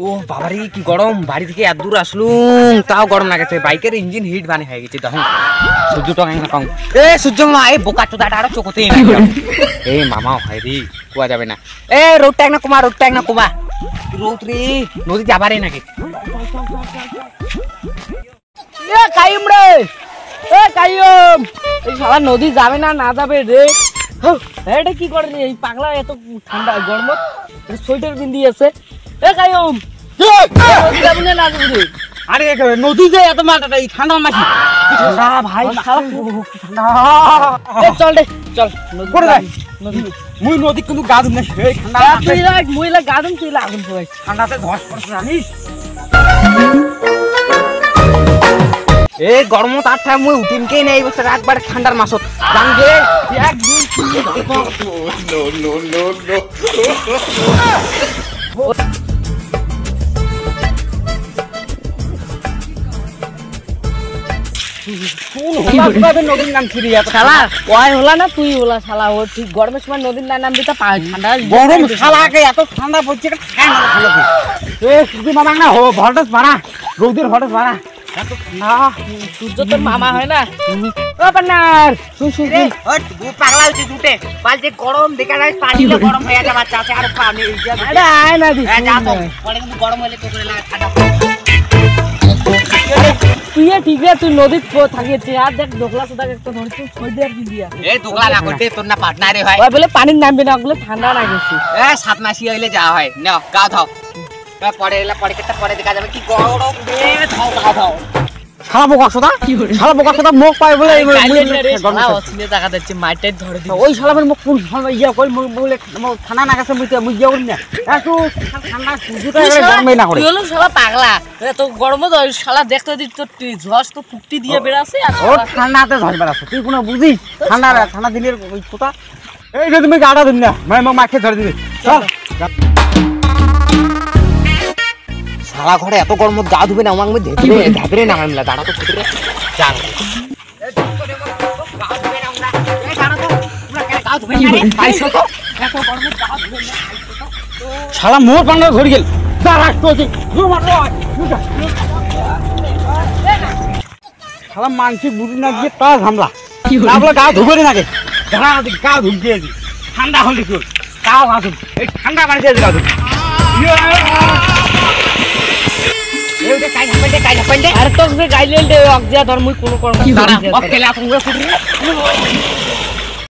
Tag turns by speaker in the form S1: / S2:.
S1: ও বাবারে কি গরম, বাড়ি থেকে এত দূর আসলুম তাও গরম লাগেছে। বাইকের ইঞ্জিন হিট বানি হয়ে গেছে। তখন সূর্য টঙাই না কম সূর্য মা এই বোকা চোদাটা আরো চোখতেই না এই মামা হয় রে কুয়া যাবে না। রোডটা এক না কমা, রোডটা এক না কমা, রোদ রে নদী যাবারই নাকি।
S2: কাইম রে, কাইম এই শালা নদী যাবে না না যাবে রে। এটা কি করে রে এই পাগলা, এত ঠান্ডা গরম সোয়েটার পিন্দি আছে। কাইম যাবে না না যাবে রে।
S1: আরে নদী যে এত মাথাটা এই ঠান্ডা মাসি ঠান্ডা ভাই
S2: চল রে চল
S1: করে যাই নদী। মুই নদী কিন্তু গা ধুম না সেই ঠান্ডা
S2: তুই মহিলা গাদম তুই আগুন সবাই
S1: ঠান্ডাতে ধস পড়ছে জানিস। এই গরম তার ঠাই মুই উঠিমকেই নেই বসে একবার ঠান্ডার মাসত জানবে এক দুই নো নো নো নদীর নাম ছিড়ি
S2: শালা ওই হলা না তুই হলা শালা। ও ঠিক গরমের সময় নদীর নাম দিতে ঠান্ডা
S1: গরম শালাকে এত ঠান্ডা পড়ছে মামা না হো ভল্টেজ বাড়া, রোদের ভল্টেজ বাড়া এত ঠান্ডা।
S2: সূর্য তোর মামা হয় না। ও পান্নার শুন শুন
S1: পাগলা হচ্ছে জুটে বালতি গরম দেখে নাই পানিতে গরম হয়ে যাবে চাচা আর পানি
S2: আরে আয় না দি
S1: যা তো পরে কিন্তু গরম হলে তো করে ঠান্ডা।
S2: তুই ঠিক আছে তুই নদীত থাকিয়েছিস আর দেখ দোকলা সুদা একটা ধরে তুই ছয় দিয়ে কি দিয়া
S1: এই দোকলা না করতে তোর না পার্টনারে হয়।
S2: ওই বলে পানির নামবে না বলে ঠান্ডা না গেছে।
S1: সাত মাসি হইলে যা হয় নাও গা ধাও পরে এলা পরে কেটে পরে দেখা যাবে কি গরম রে ধাও গা ধাও। শালা বোকা সুদা শালা বোকা সুদা মুখ পায় বলে
S2: শালা অসিনে জায়গা দিচ্ছে মাইটাই ধরে দি।
S1: ওই শালার মুখ কোন শালা ইয়া কই বলে ঠান্ডা না গেছে মুই ইয়া করি না একটু ঠান্ডা সুজুটা এবারে গরমই না করে।
S2: তুই হলো শালা পাগলা তো গরম তো শালা দেখতে দি তোর ঝস তো ফুকটি দিয়ে বেরাছে আর
S1: ও ঠান্ডাতে ধরে বেরাছে তুই কোনো বুঝিস ঠান্ডা ঠান্ডা দিনের ওই কথা। এই যে তুমি গাড়া দিন না মানে মাকে ধরে দিবি চল। সারা ঘরে এত গরম গা ধুবে না আমার মধ্যে ধাদরে না মামলা দাঁড়া তো ফুটে যান শালা মোর পান্ডা ধরে গেল শালা মানসিক বুঝি না গিয়ে তা ঝামলা গা ধুবে নাকি গা ধুবছে ঠান্ডা হলে কি তাও গা ধুব এই ঠান্ডা পানিতে গা ধুব।
S2: আরে তো গাইলে অগজা ধর মুই কোন কর্ম